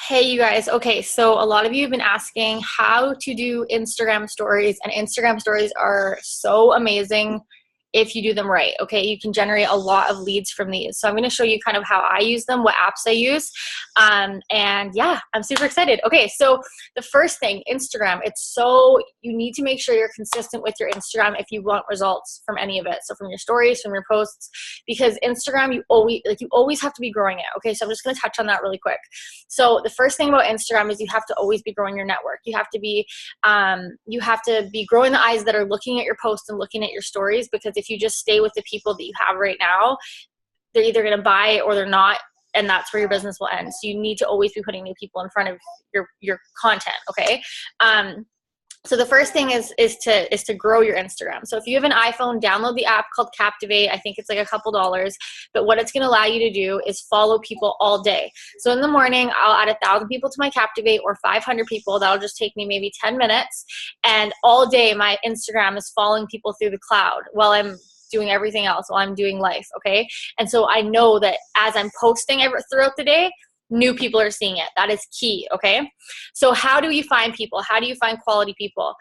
Hey, you guys. Okay, so a lot of you have been asking how to do Instagram stories, and Instagram stories are so amazing if you do them right. Okay, you can generate a lot of leads from these. So I'm going to show you kind of how I use them, what apps I use, and yeah, I'm super excited. Okay, so the first thing, Instagram. You need to make sure you're consistent with your Instagram if you want results from any of it. So from your stories, from your posts, because Instagram, you always have to be growing it. Okay, so I'm just going to touch on that really quick. So the first thing about Instagram is you have to always be growing your network. You have to be growing the eyes that are looking at your posts and looking at your stories, because if you just stay with the people that you have right now, they're either going to buy it or they're not, and that's where your business will end. So you need to always be putting new people in front of your content, okay? So the first thing is to grow your Instagram. So if you have an iPhone, download the app called Captivate. I think it's like a couple dollars, but what it's going to allow you to do is follow people all day. So in the morning, I'll add 1,000 people to my Captivate, or 500 people. That'll just take me maybe 10 minutes. And all day, my Instagram is following people through the cloud while I'm doing everything else, while I'm doing life, okay? And so I know that as I'm posting throughout the day, new people are seeing it. That is key, okay? So how do you find people? How do you find quality people?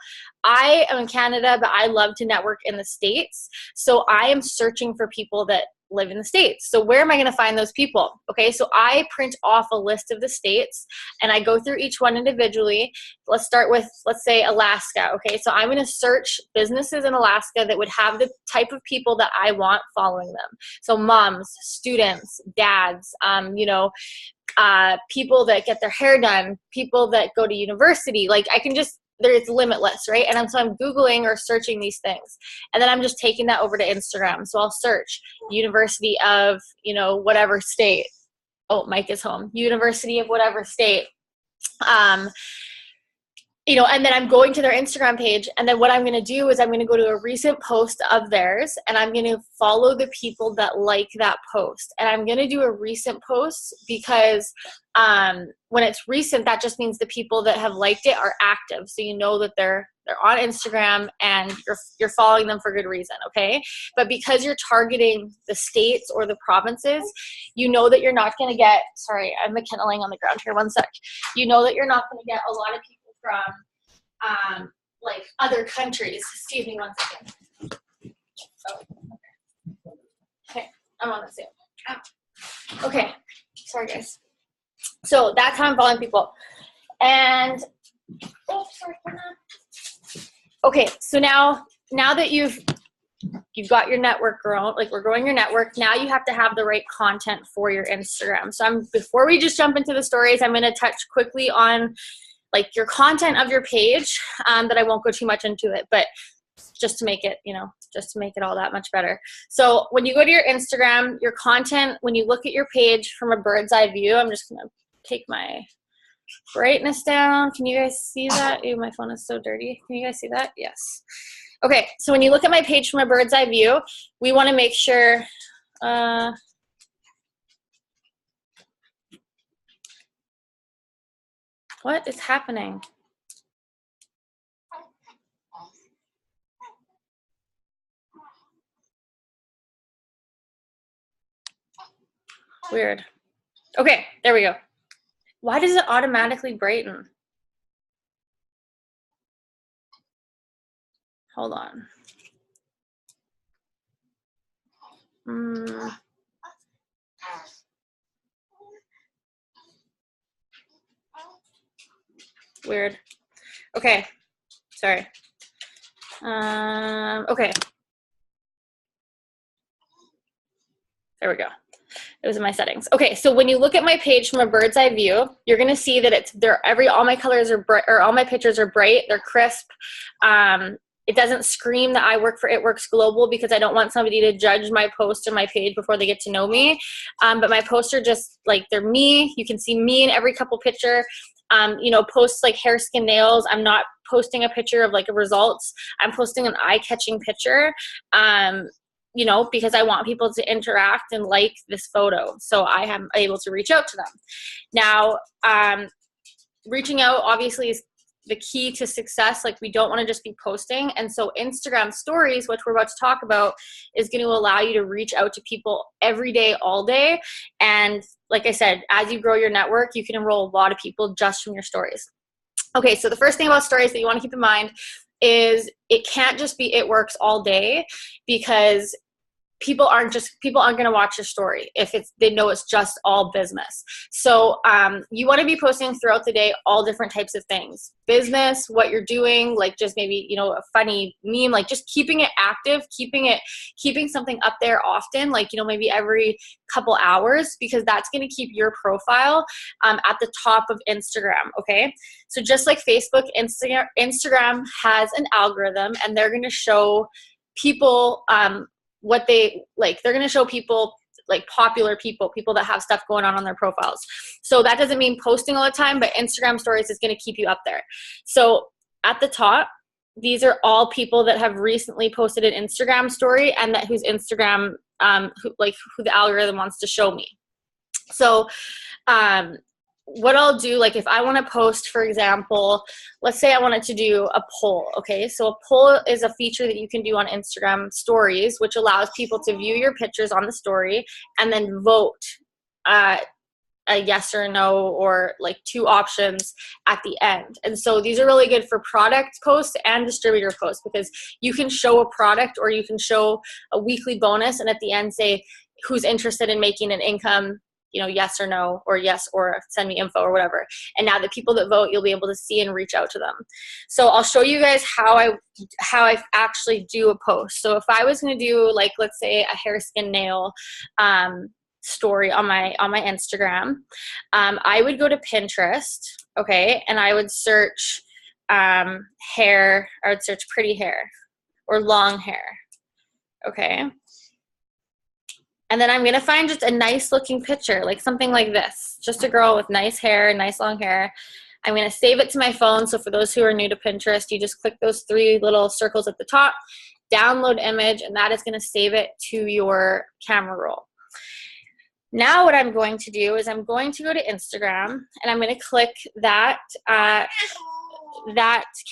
I am in Canada, but I love to network in the States. So I am searching for people that live in the States. So where am I going to find those people? Okay, so I print off a list of the states and I go through each one individually. Let's start with, let's say, Alaska. Okay, so I'm going to search businesses in Alaska that would have the type of people that I want following them. So moms, students, dads, people that get their hair done, people that go to university. Like it's limitless, right? And so I'm Googling or searching these things. And then I'm just taking that over to Instagram. So I'll search University of, whatever state. Oh, Mike is home. University of whatever state. And then I'm going to their Instagram page, and then what I'm going to do is I'm going to go to a recent post of theirs, and I'm going to follow the people that like that post. And I'm going to do a recent post because when it's recent, that just means the people that have liked it are active. So you know that they're on Instagram and you're following them for good reason, okay? But because you're targeting the states or the provinces, you know that you're not going to get, sorry, I'm McKennaing on the ground here, one sec. You know that you're not going to get a lot of people from other countries. Excuse me one second. Oh, okay, I'm on the Zoom. Oh. Okay, sorry guys. So that's how I'm following people. And okay, so now that you've got your network grown, we're growing your network, now you have to have the right content for your Instagram. So before we just jump into the stories, I'm going to touch quickly on your content of your page, that I won't go too much into it, but just to make it, all that much better. So when you go to your Instagram, your content, when you look at your page from a bird's eye view, I'm just going to take my brightness down. Can you guys see that? Ew, my phone is so dirty. Can you guys see that? Yes. Okay, so when you look at my page from a bird's eye view, we want to make sure, what is happening? Weird. Okay, there we go. Why does it automatically brighten? Hold on. Weird. Okay, sorry. Okay. There we go. It was in my settings. Okay, so when you look at my page from a bird's eye view, you're gonna see that all my colors are bright, or all my pictures are bright, they're crisp. It doesn't scream that I work for It Works Global, because I don't want somebody to judge my post or my page before they get to know me. But my posts are just they're me. You can see me in every couple picture. Posts like hair, skin, nails. I'm not posting a picture of a results. I'm posting an eye-catching picture. Because I want people to interact and like this photo. So I am able to reach out to them. Now, reaching out obviously is the key to success. We don't want to just be posting. And so Instagram stories, which we're about to talk about, is going to allow you to reach out to people every day, all day. And like I said, as you grow your network, you can enroll a lot of people just from your stories. Okay, so the first thing about stories that you want to keep in mind is it can't just be it works all day, because people aren't going to watch your story if they know it's just all business. So you want to be posting throughout the day all different types of things, business, what you're doing, like just maybe, you know, a funny meme, like just keeping it active, keeping something up there often, like, you know, maybe every couple hours, because that's going to keep your profile at the top of Instagram. Okay, so just like Facebook, Instagram has an algorithm, and they're going to show people what they like. They're going to show people like popular people that have stuff going on their profiles. So that doesn't mean posting all the time, but Instagram stories is going to keep you up there. So at the top, these are all people that have recently posted an Instagram story, and that whose Instagram, who the algorithm wants to show me. So what I'll do, like if I want to post, for example, let's say I wanted to do a poll. Okay, so a poll is a feature that you can do on Instagram stories, which allows people to view your pictures on the story and then vote a yes or no, or like 2 options at the end. And so these are really good for product posts and distributor posts, because you can show a product, or you can show a weekly bonus, and at the end say who's interested in making an income, you know, yes or no, or yes, or send me info, or whatever. And now the people that vote, you'll be able to see and reach out to them. So I'll show you guys how I actually do a post. So if I was going to do, like, let's say a hair, skin, nail story on my Instagram, I would go to Pinterest, okay, and I would search hair. I would search pretty hair or long hair, okay. And then I'm going to find just a nice looking picture, like something like this, just a girl with nice hair, nice long hair. I'm going to save it to my phone. So for those who are new to Pinterest, you just click those 3 little circles at the top, download image, and that is going to save it to your camera roll. Now what I'm going to do is I'm going to go to Instagram, and I'm going to click that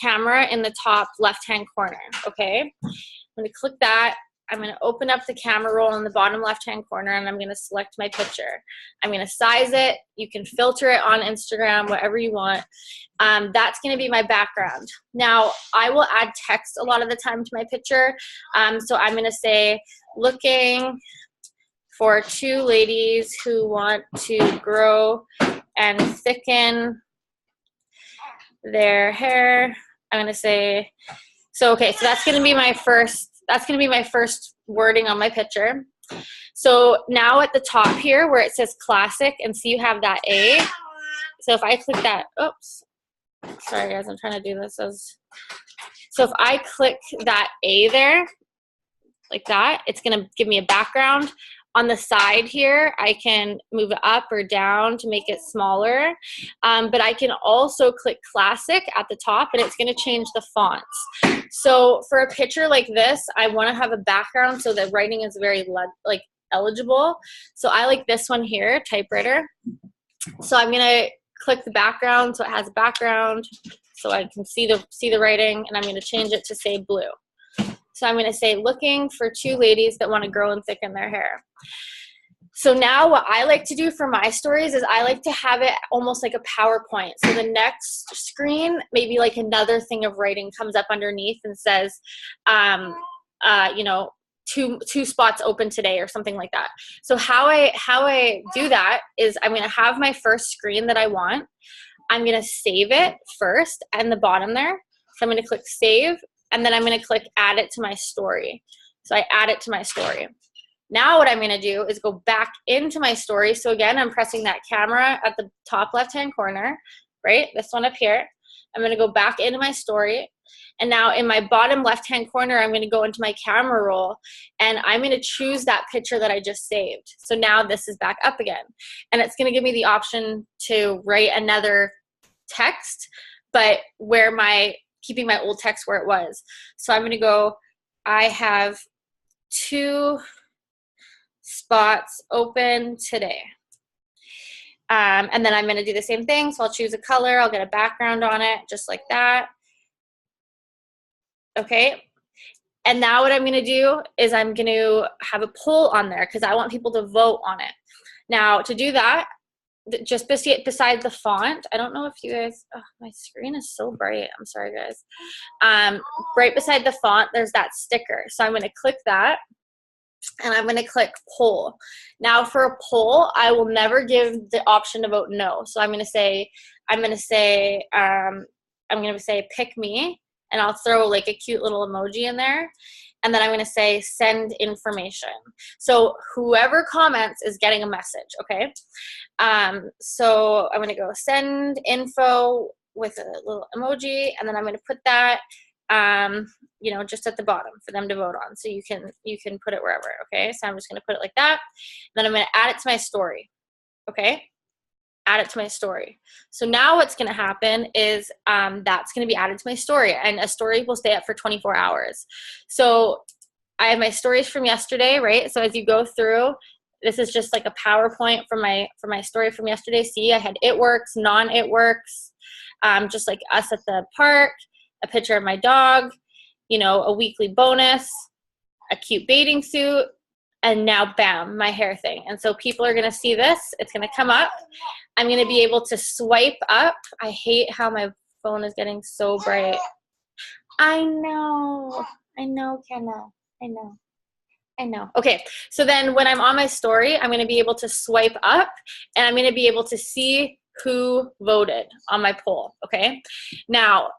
camera in the top left-hand corner, okay? I'm going to click that. I'm going to open up the camera roll in the bottom left-hand corner, and I'm going to select my picture. I'm going to size it. You can filter it on Instagram, whatever you want. That's going to be my background. Now, I will add text a lot of the time to my picture. So I'm going to say, looking for 2 ladies who want to grow and thicken their hair. I'm going to say, so that's going to be my first wording on my picture. So now at the top here where it says classic, and see you have that A. So if I click that, oops, sorry guys, I'm trying to do this so if I click that A there, like that, it's going to give me a background. On the side here, I can move it up or down to make it smaller, but I can also click classic at the top, and it's going to change the fonts. So for a picture like this, I want to have a background so that writing is very eligible. So I like this one here, typewriter. So I'm going to click the background so it has a background so I can see the writing, and I'm going to change it to say blue. So I'm going to say, looking for 2 ladies that want to grow and thicken their hair. So now what I like to do for my stories is I like to have it almost like a PowerPoint. So the next screen, maybe like another thing of writing comes up underneath and says, you know, two spots open today, or something like that. So how I do that is I'm going to have my first screen that I want. I'm going to save it first and the bottom there. So I'm going to click save. And then I'm going to click add it to my story. So I add it to my story. Now what I'm going to do is go back into my story. So again, I'm pressing that camera at the top left-hand corner, right? This one up here. I'm going to go back into my story. And now in my bottom left-hand corner, I'm going to go into my camera roll, and I'm going to choose that picture that I just saved. So now this is back up again. And it's going to give me the option to write another text, but keeping my old text where it was. So I'm going to go, I have 2 spots open today. And then I'm going to do the same thing. So I'll choose a color. I'll get a background on it, just like that. Okay. And now what I'm going to do is I'm going to have a poll on there because I want people to vote on it. Now to do that, just beside the font, I don't know if you guys, oh, my screen is so bright. I'm sorry, guys. Right beside the font, there's that sticker. So I'm going to click that, and I'm going to click poll. Now for a poll, I will never give the option to vote no. So I'm going to say pick me, and I'll throw like a cute little emoji in there. And then I'm going to say send information. So whoever comments is getting a message, okay? So I'm going to go send info with a little emoji, and then I'm going to put that, you know, just at the bottom for them to vote on. So you can put it wherever, okay? So I'm just going to put it like that. Then I'm going to add it to my story, okay? Add it to my story. So now what's going to happen is that's going to be added to my story, and a story will stay up for 24 hours. So I have my stories from yesterday, right? So as you go through, this is just like a PowerPoint from my story from yesterday. See, I had it works, non-it works, just like us at the park, a picture of my dog, you know, a weekly bonus, a cute bathing suit, and now bam, my hair thing. And so people are going to see this. It's going to come up. I'm going to be able to swipe up. I hate how my phone is getting so bright. I know, Kenna. I know. Okay, so then when I'm on my story, I'm going to be able to swipe up, and I'm going to be able to see who voted on my poll, okay? Now,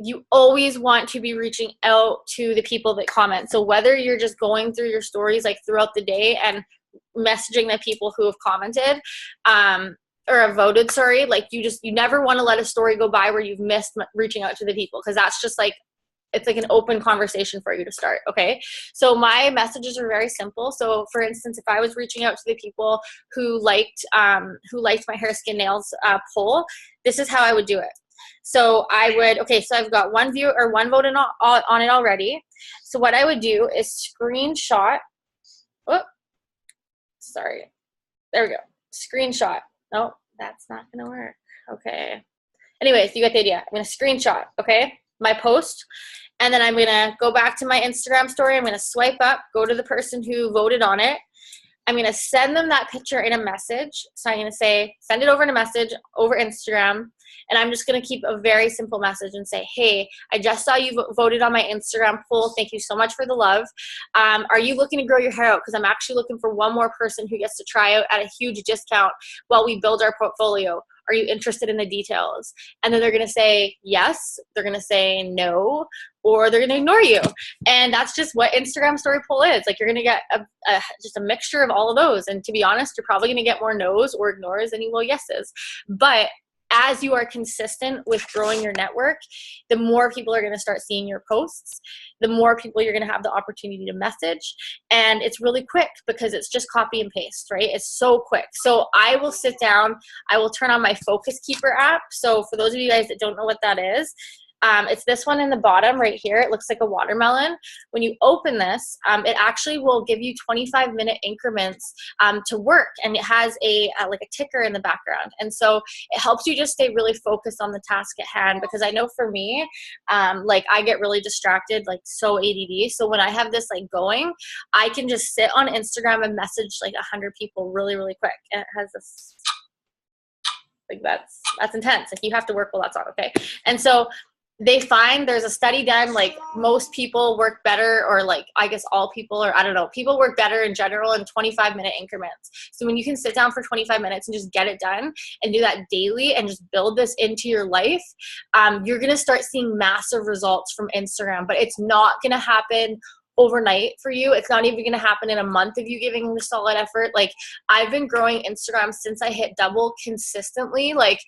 you always want to be reaching out to the people that comment. So whether you're just going through your stories like throughout the day and messaging the people who have commented, or have voted, sorry, like you never want to let a story go by where you've missed reaching out to the people, because that's just like, it's like an open conversation for you to start, okay? So my messages are very simple. So for instance, if I was reaching out to the people who liked my hair, skin, nails poll, this is how I would do it. So I would, okay, so I've got one view or one vote on it already. So what I would do is screenshot, oh, sorry, there we go, screenshot. No, that's not gonna work, okay. Anyways, you get the idea. I'm gonna screenshot, okay, my post, and then I'm gonna go back to my Instagram story. I'm gonna swipe up, go to the person who voted on it. I'm gonna send them that picture in a message. So I'm gonna say, send it over in a message over Instagram. And I'm just gonna keep a very simple message and say, hey, I just saw you voted on my Instagram poll. Thank you so much for the love. Are you looking to grow your hair out? Because I'm actually looking for one more person who gets to try out at a huge discount while we build our portfolio. Are you interested in the details? And then they're going to say yes, they're going to say no, or they're going to ignore you. And that's just what Instagram story poll is. Like, you're going to get just a mixture of all of those. And to be honest, you're probably going to get more no's or ignores than you will yeses. But as you are consistent with growing your network, the more people are going to start seeing your posts, the more people you're going to have the opportunity to message. And it's really quick because it's just copy and paste, right? It's so quick. So I will sit down, I will turn on my Focus Keeper app. So for those of you guys that don't know what that is, it's this one in the bottom right here. It looks like a watermelon. When you open this, it actually will give you 25-minute increments to work, and it has like a ticker in the background. And so it helps you just stay really focused on the task at hand, because I know for me, like I get really distracted, like so ADD. So when I have this like going, I can just sit on Instagram and message like 100 people really, really quick. And it has this, like that's intense. Like you have to work while that's on, okay? And so they find, there's a study done, like most people work better, or like I guess all people, or I don't know, people work better in general in 25-minute increments. So when you can sit down for 25 minutes and just get it done and do that daily and just build this into your life, you're going to start seeing massive results from Instagram. But it's not going to happen overnight for you. It's not even going to happen in a month of you giving the solid effort. Like I've been growing Instagram since I hit double consistently. Like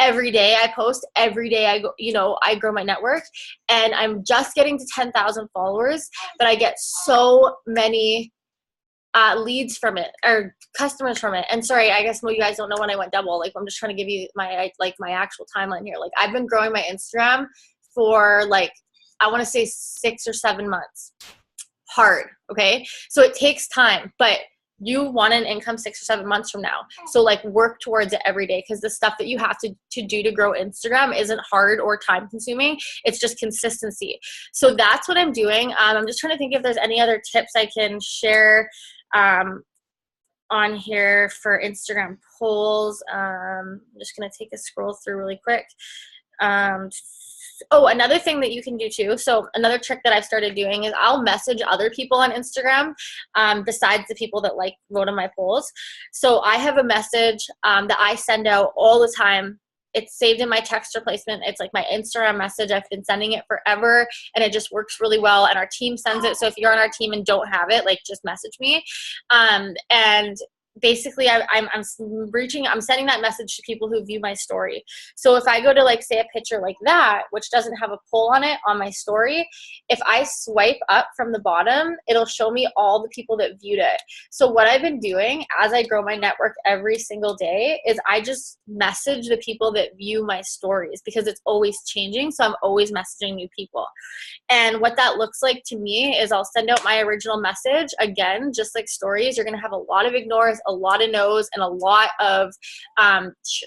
every day I post, every day I go, you know, I grow my network, and I'm just getting to 10,000 followers, but I get so many leads from it, or customers from it. And sorry, I guess you guys don't know when I went double. Like I'm just trying to give you my actual timeline here. Like I've been growing my Instagram for like, I want to say 6 or 7 months. Hard. Okay. So it takes time, but you want an income 6 or 7 months from now. So like work towards it every day, because the stuff that you have to do to grow Instagram isn't hard or time consuming. It's just consistency. So that's what I'm doing. I'm just trying to think if there's any other tips I can share on here for Instagram polls. I'm just going to take a scroll through really quick. Oh, another thing that you can do too. So another trick that I've started doing is I'll message other people on Instagram besides the people that like vote on my polls. So I have a message that I send out all the time. It's saved in my text replacement. It's like my Instagram message. I've been sending it forever and it just works really well. And our team sends it. So if you're on our team and don't have it, like just message me. And basically I'm sending that message to people who view my story. So if I go to like say a picture like that, which doesn't have a poll on it on my story, if I swipe up from the bottom, it'll show me all the people that viewed it. So what I've been doing as I grow my network every single day is I just message the people that view my stories because it's always changing. So I'm always messaging new people. And what that looks like to me is I'll send out my original message again, just like stories. You're going to have a lot of ignores, a lot of no's, and a lot of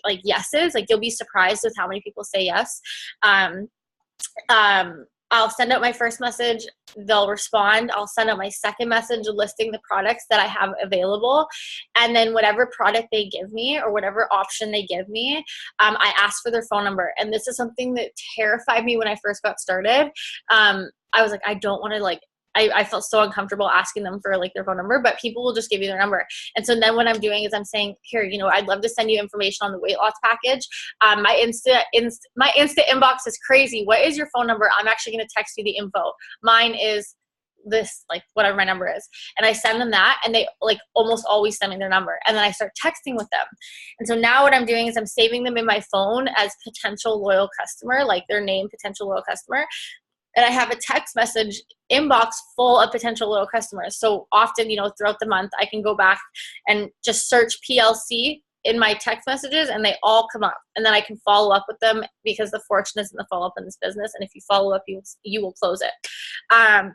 like yeses. Like you'll be surprised with how many people say yes. I'll send out my first message. They'll respond. I'll send out my second message listing the products that I have available. And then whatever product they give me or whatever option they give me, I ask for their phone number. And this is something that terrified me when I first got started. I was like, I don't want to like, I felt so uncomfortable asking them for like their phone number, but people will just give you their number. And so then what I'm doing is I'm saying, here, you know, I'd love to send you information on the weight loss package. My Insta inbox is crazy. What is your phone number? I'm actually going to text you the info. Mine is this, like whatever my number is. And I send them that and they like almost always send me their number. And then I start texting with them. And so now what I'm doing is I'm saving them in my phone as potential loyal customer, like their name, potential loyal customer. And I have a text message inbox full of potential loyal customers. So often, you know, throughout the month, I can go back and just search PLC in my text messages and they all come up. And then I can follow up with them because the fortune is in the follow up in this business. And if you follow up, you will close it. I'm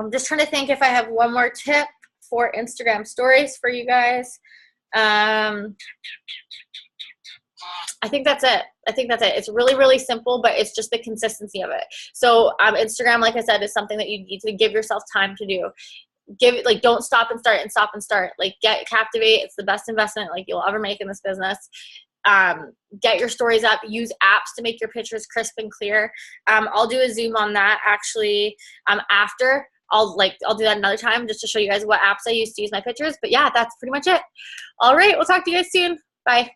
just trying to think if I have one more tip for Instagram stories for you guys. I think that's it. It's really, really simple, but it's just the consistency of it. So Instagram, like I said, is something that you need to give yourself time to do. Don't stop and start and stop and start. Like Captivate. It's the best investment like you'll ever make in this business. Get your stories up. Use apps to make your pictures crisp and clear. I'll do a Zoom on that actually after. I'll do that another time just to show you guys what apps I use to use my pictures. But yeah, that's pretty much it. All right. We'll talk to you guys soon. Bye.